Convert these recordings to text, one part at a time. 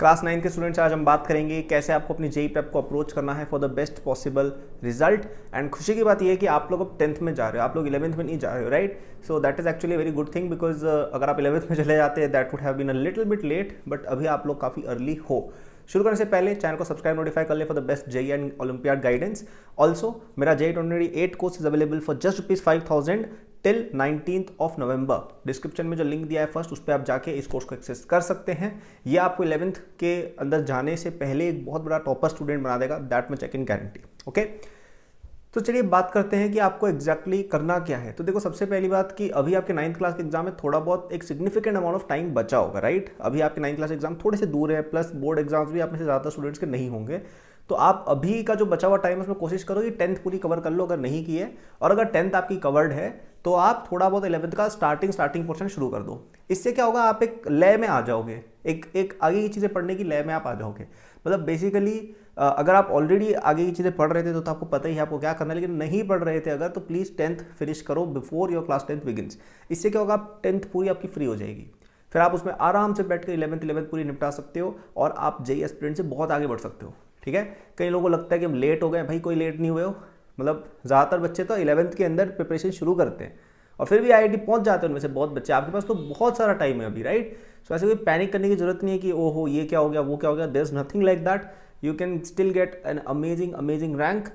Class 9 के students, आज हम बात करेंगे कैसे आपको अपनी जेई प्रेप को अप्रोच करना है for the best possible result. And खुशी की बात यह है कि आप लोग अब 10th में जा रहे हो, आप लोग 11th में नहीं जा रहे हो, right. So that is actually very good thing, because अगर आप 11th में चले जाते हैं that would have been a little bit late, but अभी आप लोग काफ़ी अर्ली हो। शुरू करने से पहले चैनल को सब्सक्राइब नोटिफाई कर ले for the best JEE and olympiad guidance. Also मेरा JEE 2028 course is available for just ₹5,000 till 19th of November. Description में जो लिंक दिया है फर्स्ट, उस पर आप जाके इस कोर्स को एक्सेस कर सकते हैं। ये आपको 11th के अंदर जाने से पहले एक बहुत बड़ा टॉपर स्टूडेंट बना देगा, दैट मैं चेक इन गारंटी। ओके, तो चलिए बात करते हैं कि आपको एग्जैक्टली करना क्या है। तो देखो, सबसे पहली बात कि अभी आपके 9th क्लास के एग्जाम में थोड़ा बहुत एक सिग्निफिकेंट अमाउंट ऑफ टाइम बचा होगा, राइट। अभी आपके 9th क्लास एग्जाम थोड़े से दूर है, प्लस बोर्ड एग्जाम्स भी आप में से ज़्यादा स्टूडेंट्स के नहीं होंगे। तो आप अभी का जो बचा हुआ टाइम है उसमें कोशिश करो कि 10th पूरी कवर कर लो, अगर नहीं की है। और अगर 10th आपकी कवर्ड है तो आप थोड़ा बहुत 11th का स्टार्टिंग पोर्शन शुरू कर दो। इससे क्या होगा, आप एक लय में आ जाओगे, एक आगे की चीज़ें पढ़ने की लय में आप आ जाओगे। मतलब बेसिकली अगर आप ऑलरेडी आगे की चीज़ें पढ़ रहे थे तो आपको पता ही है आपको क्या करना है, लेकिन नहीं पढ़ रहे थे अगर, तो प्लीज़ 10th फिनिश करो before your class 10th begins. इससे क्या होगा, आप 10th पूरी आपकी फ्री हो जाएगी, फिर आप उसमें आराम से बैठ कर 11th पूरी निपटा सकते हो और आप जेई एस्पिरेंट से बहुत आगे बढ़ सकते हो। ठीक है, कई लोगों को लगता है कि हम लेट हो गए, भाई कोई लेट नहीं हुए हो। मतलब ज़्यादातर बच्चे तो 11th के अंदर प्रिपरेशन शुरू करते हैं और फिर भी आईआईटी पहुंच जाते हैं उनमें से बहुत बच्चे। आपके पास तो बहुत सारा टाइम है अभी, राइट। सो ऐसे कोई पैनिक करने की जरूरत नहीं है कि ओहो ये क्या हो गया, वो क्या हो गया। There is nothing like that. You can still get an amazing rank,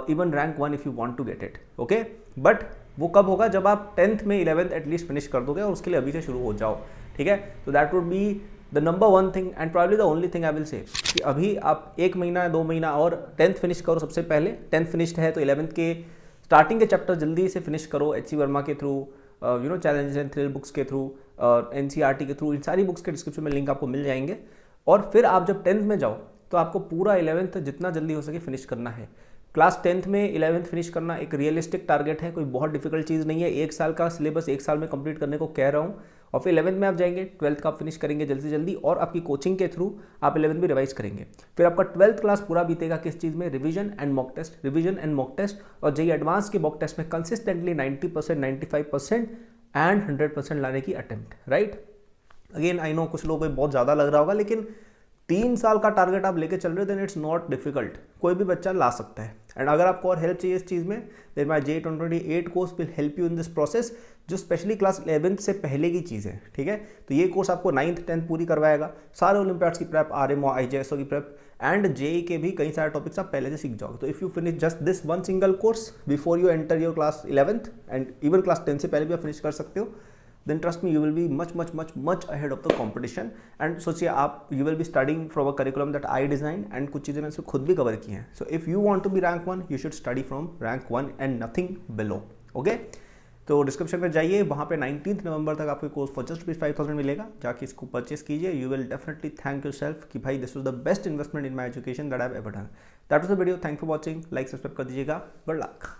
even rank 1 if you want to get it. Okay, but वो कब होगा, जब आप 10th में 11th एटलीस्ट फिनिश कर दोगे, और उसके लिए अभी से शुरू हो जाओ। ठीक है, तो that would be the number one thing and probably the only thing I will say, कि अभी आप 1 महीना 2 महीना और 10th फिनिश करो। सबसे पहले 10th फिनिश्ड है तो 11th के स्टार्टिंग के चैप्टर जल्दी से फिनिश करो, एच सी वर्मा के through, challenges and thrill books के थ्रू, एनसीईआरटी के थ्रू। इन सारी बुक्स के डिस्क्रिप्शन में लिंक आपको मिल जाएंगे। और फिर आप जब 10th में जाओ तो आपको पूरा 11th जितना जल्दी हो सके फिनिश करना है। क्लास 10th में 11th फिनिश करना एक रियलिस्टिक टारगेट है, कोई बहुत डिफिकल्ट चीज़ नहीं है। 1 साल का सिलेबस 1 साल में कंप्लीट करने को कह रहा हूँ, और फिर 11th में आप जाएंगे, 12th का आप फिनिश करेंगे जल्दी से जल्दी, और आपकी कोचिंग के थ्रू आप 11th भी रिवाइज करेंगे। फिर आपका 12th क्लास पूरा बीतेगा किस चीज़ में, रिवीजन एंड मॉक टेस्ट, और जेई एडवांस के मॉक टेस्ट में कंसिस्टेंटली 90%, 95% एंड 100% लाने की attempt, right. Again I know कुछ लोगों को बहुत ज़्यादा लग रहा होगा, लेकिन 3 साल का टारगेट आप लेके चल रहे हो, देन इट्स नॉट डिफिकल्ट, कोई भी बच्चा ला सकता है। एंड अगर आपको और हेल्प चाहिए इस चीज़ में, then my JEE 2028 course will help you in this process, जो स्पेशली क्लास 11th से पहले की चीज़ है। ठीक है, तो ये कोर्स आपको 9th 10th पूरी करवाएगा, सारे ओलंपियाड्स की प्रेप, आरएमओ आईजेएसओ की प्रेप एंड जेई के भी कई सारे टॉपिक्स आप पहले से सीख जाओगे। तो if you finish just this one single course before you enter your class 11th and even class 10 से पहले भी आप फिनिश कर सकते हो, then trust me, you will be much ahead of the competition। and सोचिए आप, you will be studying from a curriculum that I designed, and कुछ चीज़ें मैंने इसमें खुद भी कवर की हैं। so if you want to be rank 1, you should study from rank 1 and nothing below। okay, तो डिस्क्रिप्शन में जाइए, वहाँ पे 19th नवंबर तक आपको कोर्स फॉर जस्ट ₹5,000 मिलेगा, जाके इसको परचेस कीजिए। You will definitely thank your self कि भाई this was the best investment in my education that I have ever done. That was the video, thank for watching, like subscribe कर दीजिएगा, good luck.